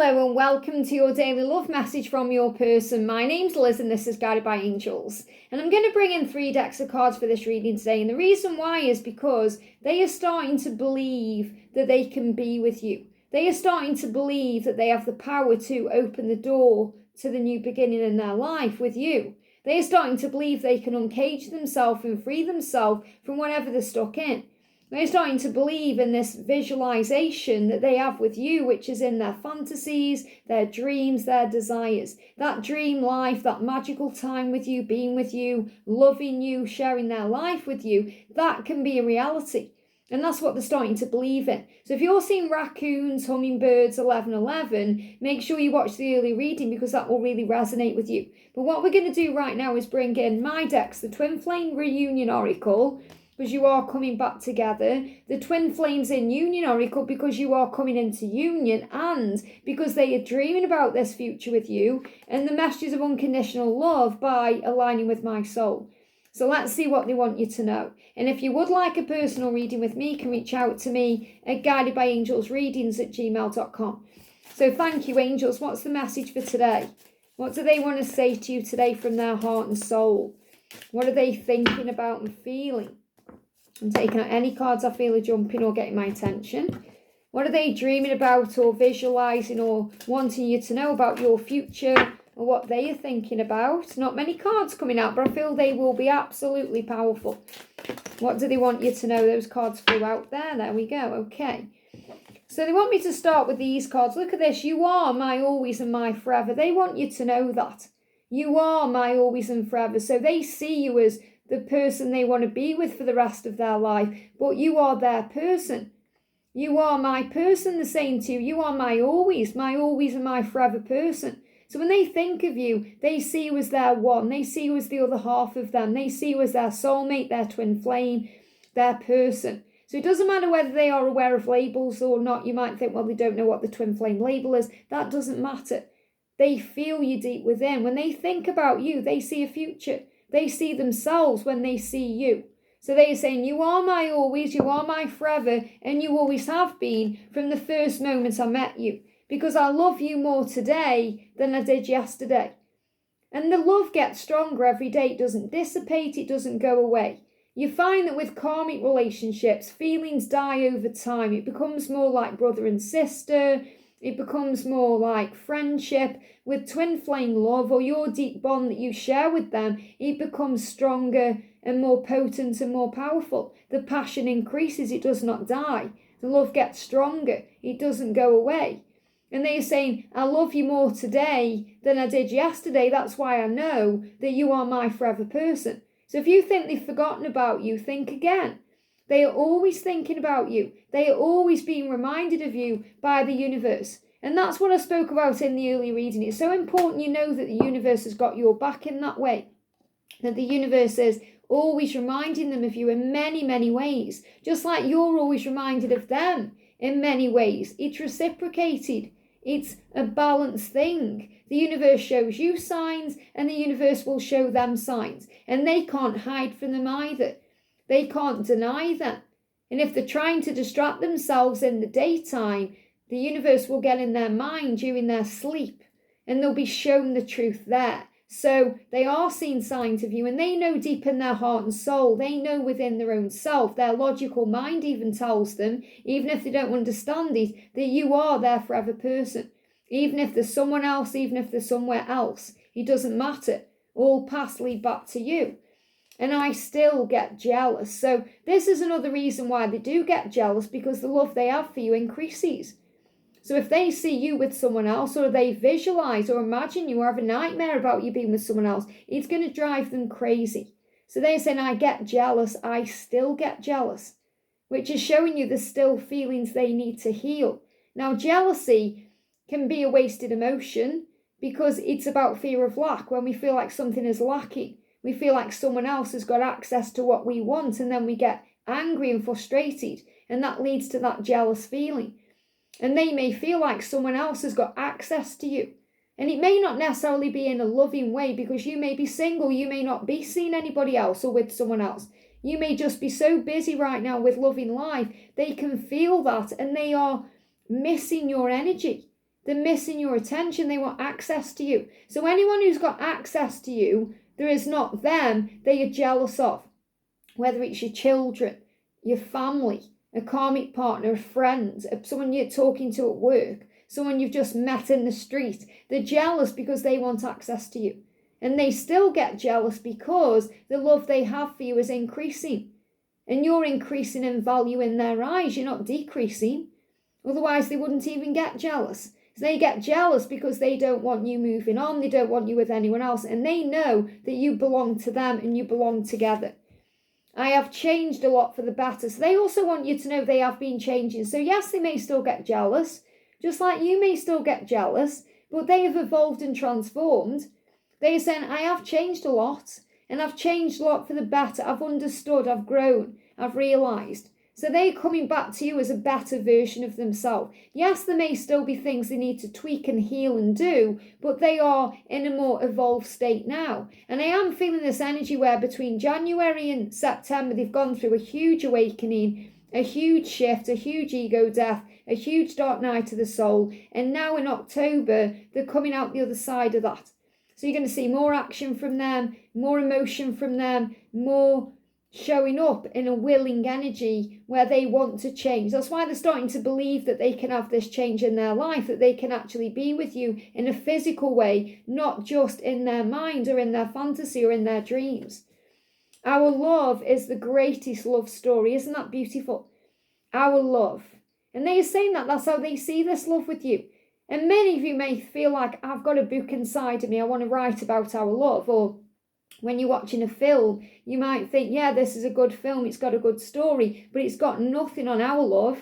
Hello and welcome to your daily love message from your person. My name's Liz and this is Guided by Angels. And I'm going to bring in 3 decks of cards for this reading today. And the reason why is because they are starting to believe that they can be with you. They are starting to believe that they have the power to open the door to the new beginning in their life with you. They are starting to believe they can uncage themselves and free themselves from whatever they're stuck in. They're starting to believe in this visualization that they have with you, which is in their fantasies, their dreams, their desires. That dream life, that magical time with you, being with you, loving you, sharing their life with you, that can be a reality. And that's what they're starting to believe in. So if you're seeing raccoons, hummingbirds, 1111, make sure you watch the early reading because that will really resonate with you. But what we're going to do right now is bring in my decks, the Twin Flame Reunion Oracle, because you are coming back together, the Twin Flames in Union Oracle because you are coming into union and because they are dreaming about this future with you, and the messages of unconditional love by aligning with my soul. So let's see what they want you to know. And if you would like a personal reading with me, you can reach out to me at guidedbyangelsreadings@gmail.com. So thank you, angels. What's the message for today? What do they want to say to you today from their heart and soul? What are they thinking about and feeling? I'm taking out any cards I feel are jumping or getting my attention. What are they dreaming about or visualizing or wanting you to know about your future or what they are thinking about? Not many cards coming out, but I feel they will be absolutely powerful. What do they want you to know? Those cards flew out there. There we go. Okay. So they want me to start with these cards. Look at this. You are my always and my forever. They want you to know that. You are my always and forever. So they see you as the person they want to be with for the rest of their life, but you are their person. You are my person, they're saying to you. You are my always and my forever person. So when they think of you, they see you as their one. They see you as the other half of them. They see you as their soulmate, their twin flame, their person. So it doesn't matter whether they are aware of labels or not. You might think, well, they don't know what the twin flame label is. That doesn't matter. They feel you deep within. When they think about you, they see a future. They see themselves when they see you. So they are saying, you are my always, you are my forever, and you always have been from the first moment I met you. Because I love you more today than I did yesterday. And the love gets stronger every day. It doesn't dissipate, it doesn't go away. You find that with karmic relationships, feelings die over time. It becomes more like brother and sister. It becomes more like friendship. With twin flame love or your deep bond that you share with them, it becomes stronger and more potent and more powerful. The passion increases, it does not die. The love gets stronger, it doesn't go away. And they're saying, I love you more today than I did yesterday. That's why I know that you are my forever person. So if you think they've forgotten about you, think again. They are always thinking about you. They are always being reminded of you by the universe. And that's what I spoke about in the early reading. It's so important you know that the universe has got your back in that way. That the universe is always reminding them of you in many, many ways. Just like you're always reminded of them in many ways. It's reciprocated. It's a balanced thing. The universe shows you signs and the universe will show them signs. And they can't hide from them either. They can't deny them. And if they're trying to distract themselves in the daytime, the universe will get in their mind during their sleep and they'll be shown the truth there. So they are seeing signs of you and they know deep in their heart and soul, they know within their own self, their logical mind even tells them, even if they don't understand it, that you are their forever person. Even if there's someone else, even if there's somewhere else, it doesn't matter. All paths lead back to you. And I still get jealous. So this is another reason why they do get jealous, because the love they have for you increases. So if they see you with someone else, or they visualize or imagine you or have a nightmare about you being with someone else, it's going to drive them crazy. So they're saying, I get jealous, I still get jealous, which is showing you there's still feelings they need to heal. Now, jealousy can be a wasted emotion because it's about fear of lack. When we feel like something is lacking, we feel like someone else has got access to what we want, and then we get angry and frustrated, and that leads to that jealous feeling. And they may feel like someone else has got access to you. And it may not necessarily be in a loving way, because you may be single, you may not be seeing anybody else or with someone else. You may just be so busy right now with loving life, they can feel that and they are missing your energy. They're missing your attention. They want access to you. So anyone who's got access to you, there is not them that you're jealous of. Whether it's your children, your family, a karmic partner, a friend, someone you're talking to at work, someone you've just met in the street. They're jealous because they want access to you. And they still get jealous because the love they have for you is increasing. And you're increasing in value in their eyes. You're not decreasing. Otherwise, they wouldn't even get jealous. So they get jealous because they don't want you moving on. They don't want you with anyone else. And they know that you belong to them and you belong together. I have changed a lot for the better. So they also want you to know they have been changing. So yes, they may still get jealous, just like you may still get jealous, but they have evolved and transformed. They are saying, I have changed a lot, and I've changed a lot for the better. I've understood, I've grown, I've realised. So they're coming back to you as a better version of themselves. Yes, there may still be things they need to tweak and heal and do, but they are in a more evolved state now. And I am feeling this energy where between January and September, they've gone through a huge awakening, a huge shift, a huge ego death, a huge dark night of the soul. And now in October, they're coming out the other side of that. So you're going to see more action from them, more emotion from them, more showing up in a willing energy where they want to change. That's why they're starting to believe that they can have this change in their life, that they can actually be with you in a physical way, not just in their mind or in their fantasy or in their dreams. Our love is the greatest love story. Isn't that beautiful? Our love. And they are saying that that's how they see this love with you. And many of you may feel like, I've got a book inside of me, I want to write about our love. Or when you're watching a film, you might think, yeah, this is a good film, it's got a good story, but it's got nothing on our love,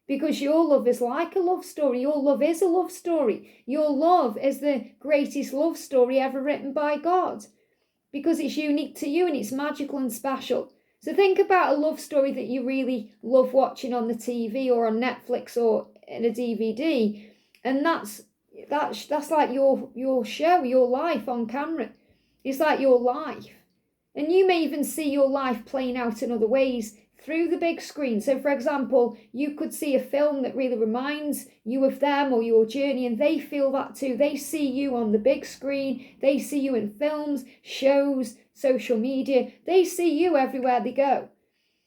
because your love is like a love story. Your love is a love story. Your love is the greatest love story ever written by God, because it's unique to you and it's magical and special. So think about a love story that you really love watching on the TV or on Netflix or in a DVD, and that's like your show, your life on camera. It's like your life. And you may even see your life playing out in other ways through the big screen. So, for example, you could see a film that really reminds you of them or your journey, and they feel that too. They see you on the big screen. They see you in films, shows, social media. They see you everywhere they go.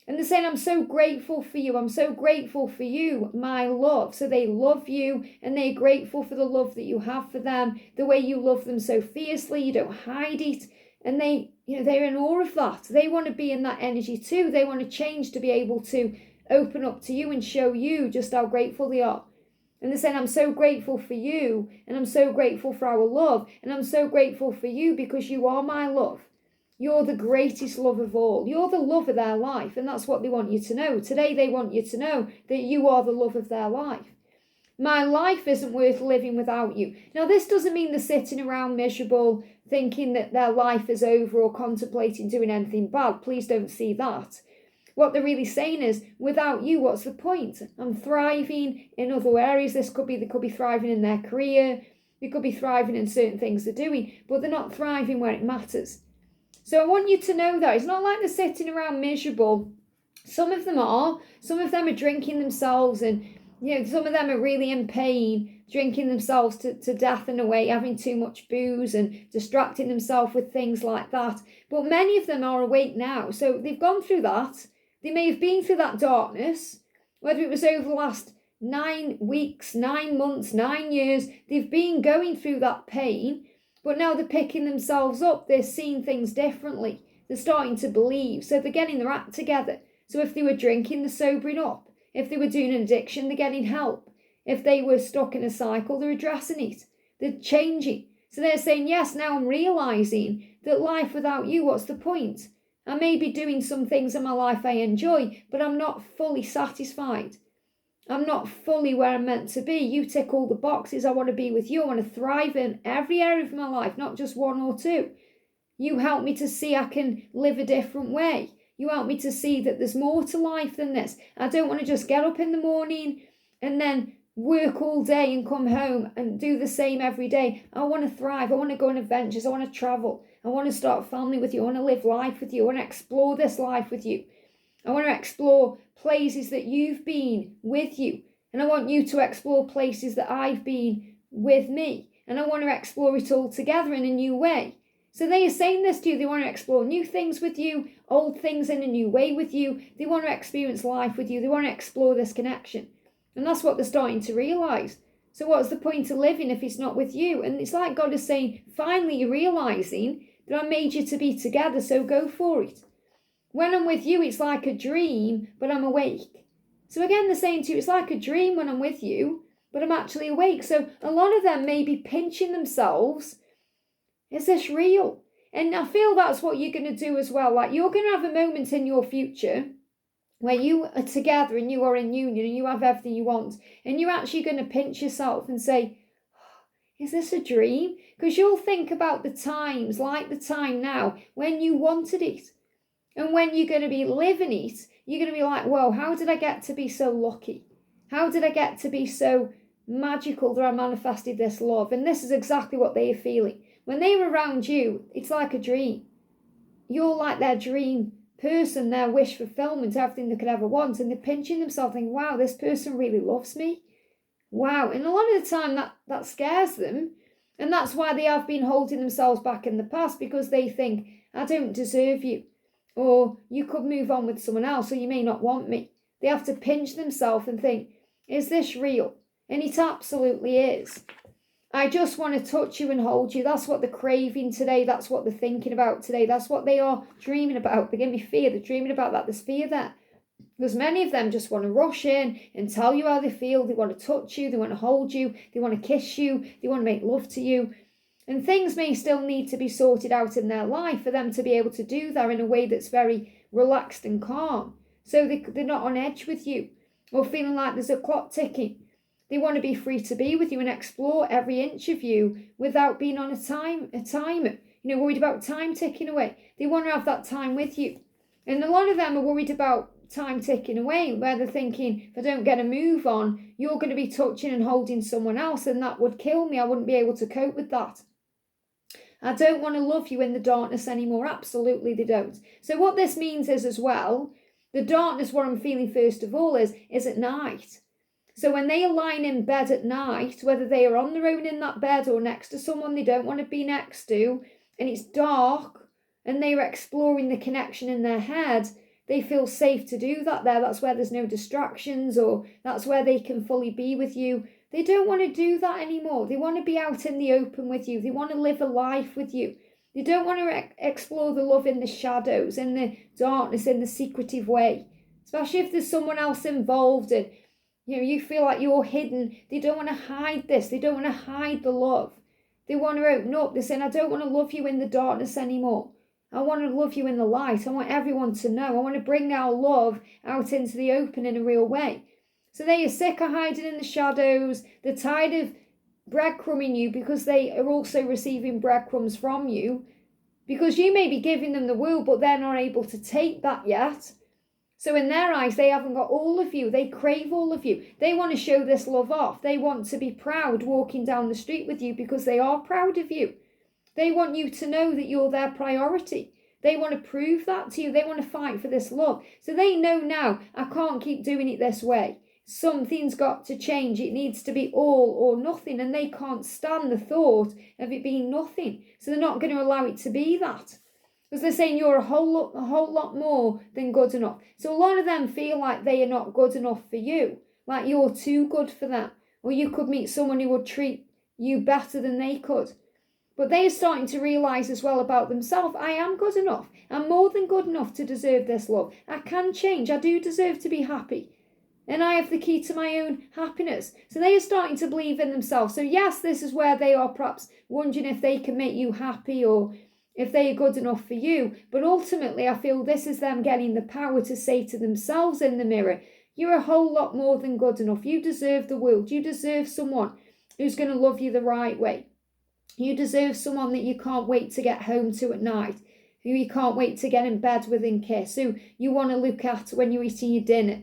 And they're saying, I'm so grateful for you. I'm so grateful for you, my love. So they love you and they're grateful for the love that you have for them, the way you love them so fiercely, you don't hide it. And they're in awe of that. They want to be in that energy too. They want to change to be able to open up to you and show you just how grateful they are. And they're saying, I'm so grateful for you, and I'm so grateful for our love, and I'm so grateful for you because you are my love. You're the greatest love of all. You're the love of their life, and that's what they want you to know. Today they want you to know that you are the love of their life. My life isn't worth living without you. Now, this doesn't mean they're sitting around miserable, thinking that their life is over or contemplating doing anything bad. Please don't see that. What they're really saying is, without you, what's the point? I'm thriving in other areas. They could be thriving in their career. They could be thriving in certain things they're doing, but they're not thriving where it matters. So I want you to know that it's not like they're sitting around miserable. Some of them are. Some of them are drinking themselves, and some of them are really in pain, drinking themselves to death in a way, having too much booze and distracting themselves with things like that. But many of them are awake now. So they've gone through that. They may have been through that darkness, whether it was over the last 9 weeks, 9 months, 9 years. They've been going through that pain. But now they're picking themselves up. They're seeing things differently. They're starting to believe. So they're getting their act together. So if they were drinking, they're sobering up. If they were doing an addiction, they're getting help. If they were stuck in a cycle, they're addressing it. They're changing. So they're saying, yes, now I'm realising that life without you, what's the point? I may be doing some things in my life I enjoy, but I'm not fully satisfied. I'm not fully where I'm meant to be. You tick all the boxes. I want to be with you. I want to thrive in every area of my life, not just one or two. You help me to see I can live a different way. You help me to see that there's more to life than this. I don't want to just get up in the morning and then work all day and come home and do the same every day. I want to thrive. I want to go on adventures. I want to travel. I want to start a family with you. I want to live life with you. I want to explore this life with you. I want to explore places that you've been with you. And I want you to explore places that I've been with me. And I want to explore it all together in a new way. So they are saying this to you. They want to explore new things with you, old things in a new way with you. They want to experience life with you. They want to explore this connection. And that's what they're starting to realise. So what's the point of living if it's not with you? And it's like God is saying, finally you're realising that I made you to be together, so go for it. When I'm with you, it's like a dream, but I'm awake. So again, they're saying to you, it's like a dream when I'm with you, but I'm actually awake. So a lot of them may be pinching themselves. Is this real? And I feel that's what you're going to do as well. Like, you're going to have a moment in your future where you are together and you are in union and you have everything you want. And you're actually going to pinch yourself and say, is this a dream? Because you'll think about the times, like the time now, when you wanted it. And when you're going to be living it, you're going to be like, whoa, how did I get to be so lucky? How did I get to be so magical that I manifested this love? And this is exactly what they are feeling. When they were around you, it's like a dream. You're like their dream person, their wish fulfillment, everything they could ever want. And they're pinching themselves thinking, wow, this person really loves me. Wow. And a lot of the time that scares them. And that's why they have been holding themselves back in the past, because they think, I don't deserve you. Or you could move on with someone else, or you may not want me. They have to pinch themselves and think, is this real? And it absolutely is. I just want to touch you and hold you. That's what they're craving today. That's what they're thinking about today. That's what they are dreaming about. They're giving me fear. They're dreaming about that. There's fear there. Because many of them just want to rush in and tell you how they feel. They want to touch you. They want to hold you. They want to kiss you. They want to make love to you. And things may still need to be sorted out in their life for them to be able to do that in a way that's very relaxed and calm. So they're not on edge with you or feeling like there's a clock ticking. They want to be free to be with you and explore every inch of you without being on a timer, worried about time ticking away. They want to have that time with you. And a lot of them are worried about time ticking away, where they're thinking, if I don't get a move on, you're going to be touching and holding someone else, and that would kill me. I wouldn't be able to cope with that. I don't want to love you in the darkness anymore. Absolutely they don't. So what this means is as well, the darkness, what I'm feeling first of all is at night. So when they are lying in bed at night, whether they are on their own in that bed or next to someone they don't want to be next to, and it's dark, and they are exploring the connection in their head, they feel safe to do that there. That's where there's no distractions, or that's where they can fully be with you. They don't want to do that anymore. They want to be out in the open with you. They want to live a life with you. They don't want to explore the love in the shadows, in the darkness, in the secretive way. Especially if there's someone else involved and you feel like you're hidden. They don't want to hide this. They don't want to hide the love. They want to open up. They're saying, I don't want to love you in the darkness anymore. I want to love you in the light. I want everyone to know. I want to bring our love out into the open in a real way. So they are sick of hiding in the shadows. They're tired of breadcrumbing you, because they are also receiving breadcrumbs from you. Because you may be giving them the world, but they're not able to take that yet. So in their eyes, they haven't got all of you. They crave all of you. They want to show this love off. They want to be proud walking down the street with you, because they are proud of you. They want you to know that you're their priority. They want to prove that to you. They want to fight for this love. So they know now, I can't keep doing it this way. Something's got to change. It needs to be all or nothing. And they can't stand the thought of it being nothing. So they're not going to allow it to be that. Because they're saying you're a whole lot more than good enough. So a lot of them feel like they are not good enough for you. Like you're too good for them. Or you could meet someone who would treat you better than they could. But they are starting to realise as well about themselves, I am good enough. I'm more than good enough to deserve this love. I can change. I do deserve to be happy. And I have the key to my own happiness. So they are starting to believe in themselves. So yes, this is where they are perhaps wondering if they can make you happy, or if they are good enough for you. But ultimately, I feel this is them getting the power to say to themselves in the mirror, you're a whole lot more than good enough. You deserve the world. You deserve someone who's going to love you the right way. You deserve someone that you can't wait to get home to at night, who you can't wait to get in bed with and kiss, who you want to look at when you're eating your dinner,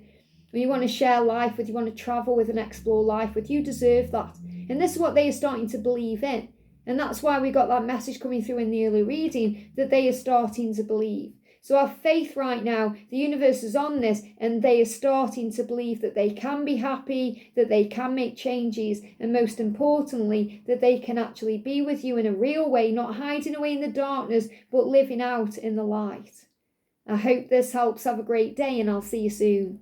who you want to share life with, you want to travel with and explore life with. You deserve that. And this is what they are starting to believe in. And that's why we got that message coming through in the early reading, that they are starting to believe. So our faith right now, the universe is on this, and they are starting to believe that they can be happy, that they can make changes, and most importantly, that they can actually be with you in a real way, not hiding away in the darkness, but living out in the light. I hope this helps. Have a great day, and I'll see you soon.